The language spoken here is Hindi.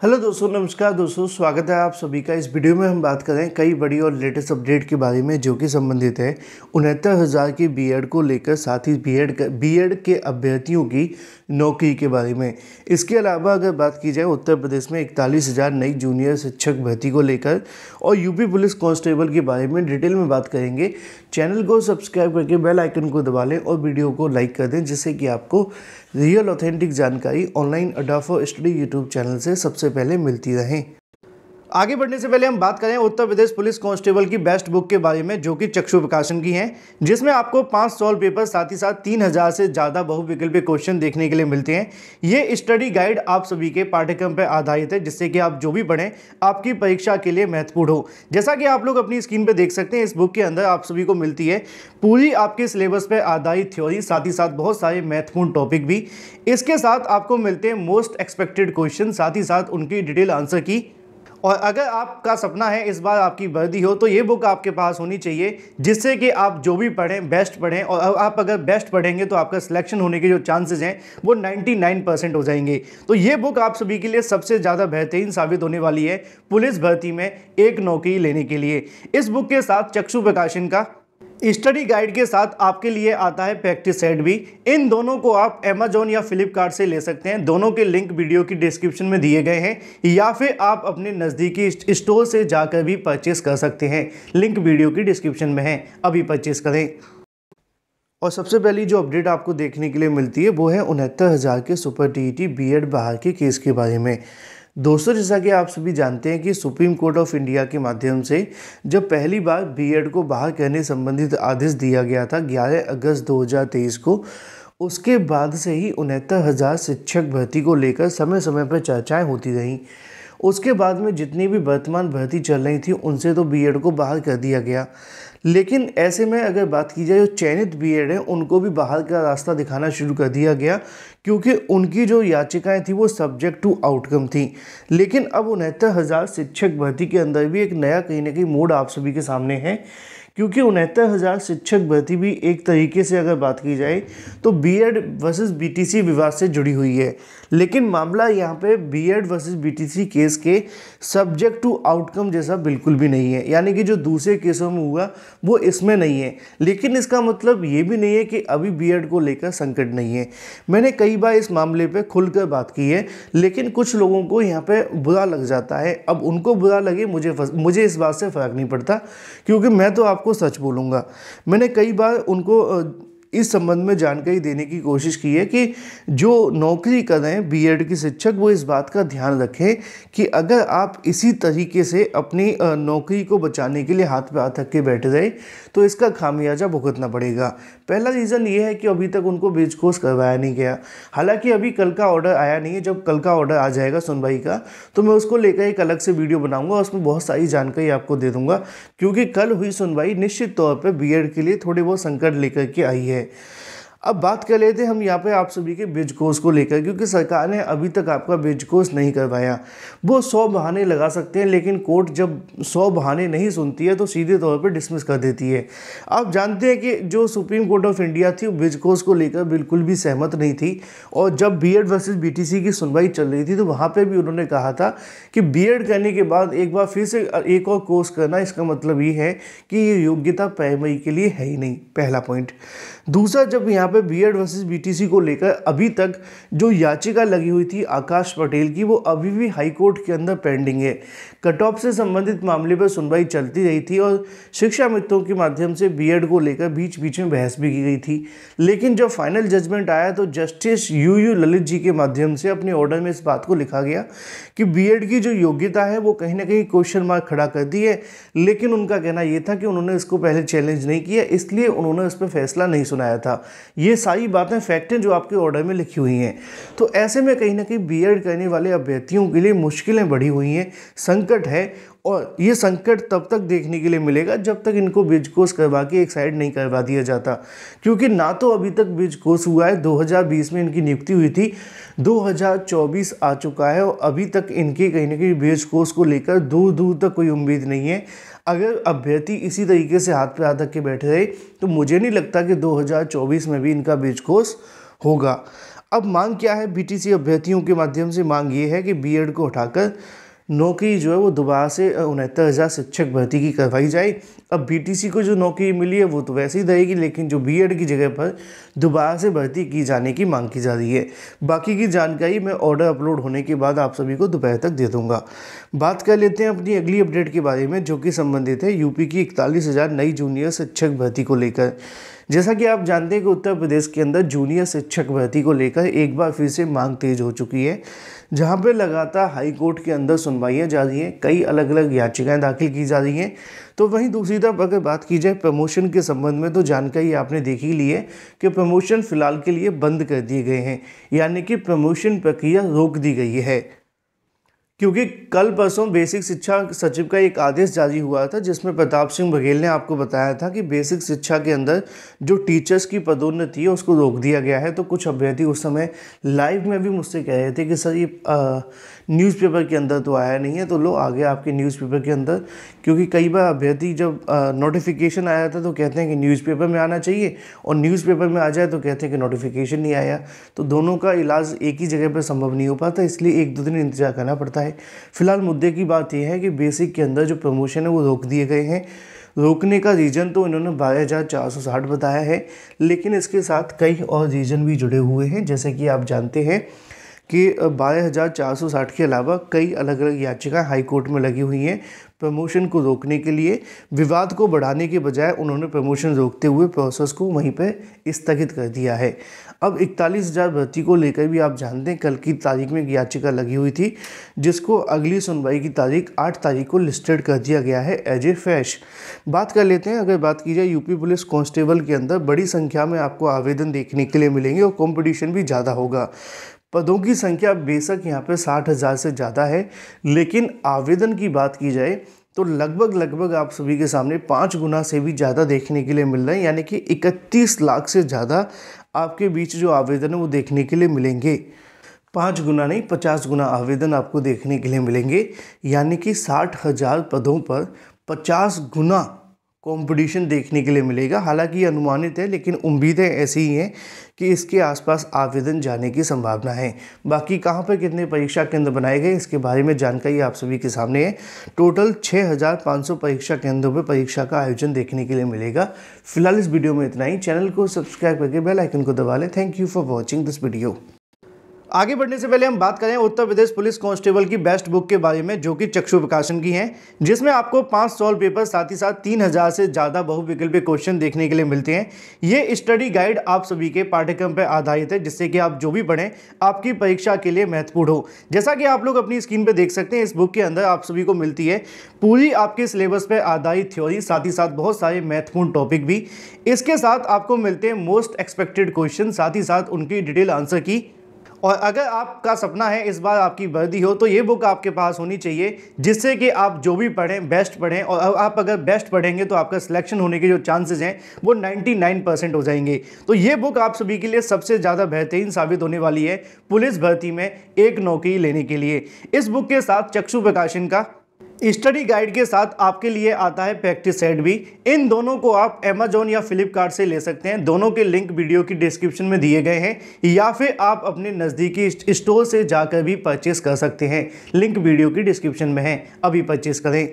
हेलो दोस्तों, नमस्कार दोस्तों, स्वागत है आप सभी का। इस वीडियो में हम बात करें कई बड़ी और लेटेस्ट अपडेट के बारे में जो कि संबंधित है 69,000 की बीएड को लेकर, साथ ही बीएड के अभ्यर्थियों की नौकरी के बारे में। इसके अलावा अगर बात की जाए उत्तर प्रदेश में 41,000 नई जूनियर शिक्षक भर्ती को लेकर और यूपी पुलिस कांस्टेबल के बारे में डिटेल में बात करेंगे। चैनल को सब्सक्राइब करके बेल आइकन को दबा लें और वीडियो को लाइक कर दें, जिससे कि आपको रियल ऑथेंटिक जानकारी ऑनलाइन अड्डा फॉर स्टडी यूट्यूब चैनल से सबसे पहले मिलती रहे। आगे बढ़ने से पहले हम बात करें उत्तर प्रदेश पुलिस कांस्टेबल की बेस्ट बुक के बारे में, जो कि चक्षु प्रकाशन की है, जिसमें आपको 5 सॉल्व पेपर साथ ही साथ 3,000 से ज़्यादा बहुविकल्पीय क्वेश्चन देखने के लिए मिलते हैं। ये स्टडी गाइड आप सभी के पाठ्यक्रम पर आधारित है, जिससे कि आप जो भी पढ़ें आपकी परीक्षा के लिए महत्वपूर्ण हो। जैसा कि आप लोग अपनी स्क्रीन पर देख सकते हैं, इस बुक के अंदर आप सभी को मिलती है पूरी आपके सिलेबस पर आधारित थ्योरी, साथ ही साथ बहुत सारे महत्वपूर्ण टॉपिक भी। इसके साथ आपको मिलते हैं मोस्ट एक्सपेक्टेड क्वेश्चन, साथ ही साथ उनकी डिटेल आंसर की। और अगर आपका सपना है इस बार आपकी वर्दी हो, तो ये बुक आपके पास होनी चाहिए, जिससे कि आप जो भी पढ़ें बेस्ट पढ़ें। और आप अगर बेस्ट पढ़ेंगे तो आपका सिलेक्शन होने के जो चांसेस हैं वो 99% हो जाएंगे। तो ये बुक आप सभी के लिए सबसे ज़्यादा बेहतरीन साबित होने वाली है पुलिस भर्ती में एक नौकरी लेने के लिए। इस बुक के साथ चक्षु प्रकाशन का स्टडी गाइड के साथ आपके लिए आता है प्रैक्टिस सेट भी। इन दोनों को आप अमेजोन या फ्लिपकार्ट से ले सकते हैं। दोनों के लिंक वीडियो की डिस्क्रिप्शन में दिए गए हैं, या फिर आप अपने नज़दीकी स्टोर से जाकर भी परचेस कर सकते हैं। लिंक वीडियो की डिस्क्रिप्शन में है, अभी परचेस करें। और सबसे पहली जो अपडेट आपको देखने के लिए मिलती है वो है 69,000 के सुपर टीईटी बीएड बाहर के केस के बारे में। दोस्तों, जैसा कि आप सभी जानते हैं कि सुप्रीम कोर्ट ऑफ इंडिया के माध्यम से जब पहली बार बीएड को बाहर करने संबंधित आदेश दिया गया था 11 अगस्त 2023 को, उसके बाद से ही 69,000 शिक्षक भर्ती को लेकर समय समय पर चर्चाएं होती रहीं। उसके बाद में जितनी भी वर्तमान भर्ती चल रही थी उनसे तो बीएड को बाहर कर दिया गया, लेकिन ऐसे में अगर बात की जाए जो चयनित बीएड है उनको भी बाहर का रास्ता दिखाना शुरू कर दिया गया, क्योंकि उनकी जो याचिकाएं थी वो सब्जेक्ट टू आउटकम थी। लेकिन अब 69,000 शिक्षक भर्ती के अंदर भी एक नया कहीं ना कहीं मोड आप सभी के सामने है, क्योंकि 69,000 शिक्षक भर्ती भी एक तरीके से अगर बात की जाए तो बीएड वर्सेस बीटीसी विवाद से जुड़ी हुई है। लेकिन मामला यहाँ पे बीएड वर्सेस बीटीसी केस के सब्जेक्ट टू आउटकम जैसा बिल्कुल भी नहीं है, यानी कि जो दूसरे केसों में हुआ वो इसमें नहीं है। लेकिन इसका मतलब ये भी नहीं है कि अभी बीएड को लेकर संकट नहीं है। मैंने कई बार इस मामले पे खुलकर बात की है, लेकिन कुछ लोगों को यहाँ पे बुरा लग जाता है। अब उनको बुरा लगे, मुझे इस बात से फ़र्क नहीं पड़ता, क्योंकि मैं तो आपको सच बोलूँगा। मैंने कई बार उनको इस संबंध में जानकारी देने की कोशिश की है कि जो नौकरी कर रहे हैं बीएड के शिक्षक, वो इस बात का ध्यान रखें कि अगर आप इसी तरीके से अपनी नौकरी को बचाने के लिए हाथ पे हाथ रख के बैठे रहे तो इसका खामियाजा भुगतना पड़ेगा। पहला रीज़न ये है कि अभी तक उनको बीज कोर्स करवाया नहीं गया। हालांकि अभी कल का ऑर्डर आया नहीं है, जब कल का ऑर्डर आ जाएगा सुनवाई का तो मैं उसको लेकर एक अलग से वीडियो बनाऊंगा, उसमें बहुत सारी जानकारी आपको दे दूंगा, क्योंकि कल हुई सुनवाई निश्चित तौर पर बीएड के लिए थोड़े बहुत संकट लेकर के आई है। अब बात कर लेते हैं हम यहाँ पे आप सभी के बीज कोर्स को लेकर, क्योंकि सरकार ने अभी तक आपका बीज कोर्स नहीं करवाया। वो 100 बहाने लगा सकते हैं, लेकिन कोर्ट जब 100 बहाने नहीं सुनती है तो सीधे तौर पे डिसमिस कर देती है। आप जानते हैं कि जो सुप्रीम कोर्ट ऑफ इंडिया थी वो बीज कोर्स को लेकर बिल्कुल भी सहमत नहीं थी, और जब बीएड वर्सेस बीटीसी की सुनवाई चल रही थी तो वहाँ पर भी उन्होंने कहा था कि बीएड करने के बाद एक बार फिर से एक और कोर्स करना, इसका मतलब ये है कि ये योग्यता प्राइमरी के लिए है ही नहीं, पहला पॉइंट। दूसरा, जब यहाँ पे बीएड वर्सेस बीटीसी को लेकर अभी तक जो याचिका लगी हुई थी आकाश पटेल की, वो अभी भी हाई कोर्ट के अंदर पेंडिंग है। कट ऑफ से संबंधित मामले पर सुनवाई चलती रही थी और शिक्षा मित्रों के माध्यम से बीएड को लेकर बीच बीच में बहस भी की गई थी। लेकिन जब फाइनल जजमेंट आया तो जस्टिस यूयू ललित जी के माध्यम से अपने ऑर्डर में इस बात को लिखा गया कि बीएड की जो योग्यता है वो कहीं ना कहीं क्वेश्चन मार्क खड़ा कर दी है। लेकिन उनका कहना यह था कि उन्होंने इसको पहले चैलेंज नहीं किया, इसलिए उन्होंने इस पर फैसला नहीं सुनाया था। ये सारी बातें फैक्ट हैं जो आपके ऑर्डर में लिखी हुई हैं। तो ऐसे में कहीं ना कहीं बीएड करने वाले अभ्यर्थियों के लिए मुश्किलें बढ़ी हुई हैं, संकट है। और ये संकट तब तक देखने के लिए मिलेगा जब तक इनको बीज कोर्स करवा के एक साइड नहीं करवा दिया जाता, क्योंकि ना तो अभी तक बीज कोर्स हुआ है। 2020 में इनकी नियुक्ति हुई थी, 2024 आ चुका है और अभी तक इनके कहीं ना कहीं बीज कोर्स को लेकर दूर दूर तक कोई उम्मीद नहीं है। अगर अभ्यर्थी इसी तरीके से हाथ पे हाथ रख के बैठे रहे तो मुझे नहीं लगता कि 2024 में भी इनका बीज कोर्स होगा। अब मांग क्या है बीटीसी अभ्यर्थियों के माध्यम से? मांग ये है कि बीएड को हटाकर नौकरी जो है वो दोबारा से 69,000 शिक्षक भर्ती की करवाई जाए। अब बीटीसी को जो नौकरी मिली है वो तो वैसे ही रहेगी, लेकिन जो बीएड की जगह पर दोबारा से भर्ती की जाने की मांग की जा रही है। बाकी की जानकारी मैं ऑर्डर अपलोड होने के बाद आप सभी को दोपहर तक दे दूंगा। बात कर लेते हैं अपनी अगली अपडेट के बारे में, जो कि संबंधित है यूपी की 41,000 नई जूनियर शिक्षक भर्ती को लेकर। जैसा कि आप जानते हैं कि उत्तर प्रदेश के अंदर जूनियर शिक्षक भर्ती को लेकर एक बार फिर से मांग तेज हो चुकी है, जहां पर लगातार हाई कोर्ट के अंदर सुनवाइयां जा रही हैं, कई अलग अलग याचिकाएं दाखिल की जा रही हैं। तो वहीं दूसरी तरफ अगर बात की जाए प्रमोशन के संबंध में, तो जानकारी आपने देख ही ली है कि प्रमोशन फिलहाल के लिए बंद कर दिए गए हैं, यानी कि प्रमोशन प्रक्रिया रोक दी गई है, क्योंकि कल परसों बेसिक शिक्षा सचिव का एक आदेश जारी हुआ था, जिसमें प्रताप सिंह बघेल ने आपको बताया था कि बेसिक शिक्षा के अंदर जो टीचर्स की पदोन्नति है उसको रोक दिया गया है। तो कुछ अभ्यर्थी उस समय लाइव में भी मुझसे कह रहे थे कि सर ये न्यूज़पेपर के अंदर तो आया नहीं है, तो लो आ गया आपके न्यूज़पेपर के अंदर। क्योंकि कई बार अभ्यर्थी जब नोटिफिकेशन आया था तो कहते हैं कि न्यूज़पेपर में आना चाहिए, और न्यूज़पेपर में आ जाए तो कहते हैं कि नोटिफिकेशन नहीं आया। तो दोनों का इलाज एक ही जगह पर संभव नहीं हो पाता, इसलिए 1-2 दिन इंतजार करना पड़ता है। फिलहाल मुद्दे की बात यह है कि बेसिक के अंदर जो प्रमोशन है वो रोक दिए गए हैं। रोकने का रीज़न तो इन्होंने 12,460 बताया है, लेकिन इसके साथ कई और रीज़न भी जुड़े हुए हैं। जैसे कि आप जानते हैं कि 12,460 के अलावा कई अलग अलग याचिकाएं हाई कोर्ट में लगी हुई हैं प्रमोशन को रोकने के लिए। विवाद को बढ़ाने के बजाय उन्होंने प्रमोशन रोकते हुए प्रोसेस को वहीं पर स्थगित कर दिया है। अब 41,000 भर्ती को लेकर भी आप जानते हैं कल की तारीख में एक याचिका लगी हुई थी, जिसको अगली सुनवाई की तारीख 8 तारीख को लिस्टेड कर दिया गया है एज ए फ्रेश। बात कर लेते हैं, अगर बात की जाए यूपी पुलिस कांस्टेबल के अंदर बड़ी संख्या में आपको आवेदन देखने के लिए मिलेंगे और कंपटीशन भी ज़्यादा होगा। पदों की संख्या बेशक यहाँ पे 60,000 से ज़्यादा है, लेकिन आवेदन की बात की जाए तो लगभग आप सभी के सामने 5 गुना से भी ज़्यादा देखने के लिए मिल रहे हैं, यानी कि 31 लाख से ज़्यादा आपके बीच जो आवेदन है वो देखने के लिए मिलेंगे। 5 गुना नहीं, 50 गुना आवेदन आपको देखने के लिए मिलेंगे, यानी कि 60,000 पदों पर 50 गुना कंपटीशन देखने के लिए मिलेगा। हालांकि ये अनुमानित है, लेकिन उम्मीदें ऐसी ही हैं कि इसके आसपास आवेदन जाने की संभावना है। बाकी कहां पर कितने परीक्षा केंद्र बनाए गए इसके बारे में जानकारी आप सभी के सामने है। टोटल 6,500 परीक्षा केंद्रों पर परीक्षा का आयोजन देखने के लिए मिलेगा। फिलहाल इस वीडियो में इतना ही। चैनल को सब्सक्राइब करके बेल आइकन को दबा लें। Thank you for watching this video. आगे बढ़ने से पहले हम बात करें उत्तर प्रदेश पुलिस कांस्टेबल की बेस्ट बुक के बारे में, जो कि चक्षु प्रकाशन की है, जिसमें आपको 5 सॉल्व पेपर साथ ही साथ 3,000 से ज़्यादा बहुविकल्पीय क्वेश्चन देखने के लिए मिलते हैं। ये स्टडी गाइड आप सभी के पाठ्यक्रम पर आधारित है, जिससे कि आप जो भी पढ़ें आपकी परीक्षा के लिए महत्वपूर्ण हो। जैसा कि आप लोग अपनी स्क्रीन पर देख सकते हैं, इस बुक के अंदर आप सभी को मिलती है पूरी आपके सिलेबस पर आधारित थ्योरी, साथ ही साथ बहुत सारे महत्वपूर्ण टॉपिक भी। इसके साथ आपको मिलते हैं मोस्ट एक्सपेक्टेड क्वेश्चन, साथ ही साथ उनकी डिटेल आंसर की। और अगर आपका सपना है इस बार आपकी वर्दी हो, तो ये बुक आपके पास होनी चाहिए, जिससे कि आप जो भी पढ़ें बेस्ट पढ़ें। और आप अगर बेस्ट पढ़ेंगे तो आपका सिलेक्शन होने के जो चांसेस हैं वो 99% हो जाएंगे। तो ये बुक आप सभी के लिए सबसे ज़्यादा बेहतरीन साबित होने वाली है पुलिस भर्ती में एक नौकरी लेने के लिए। इस बुक के साथ चक्षु प्रकाशन का स्टडी गाइड के साथ आपके लिए आता है प्रैक्टिस सेट भी। इन दोनों को आप अमेजोन या फ्लिपकार्ट से ले सकते हैं। दोनों के लिंक वीडियो की डिस्क्रिप्शन में दिए गए हैं, या फिर आप अपने नज़दीकी स्टोर से जाकर भी परचेस कर सकते हैं। लिंक वीडियो की डिस्क्रिप्शन में है, अभी परचेस करें।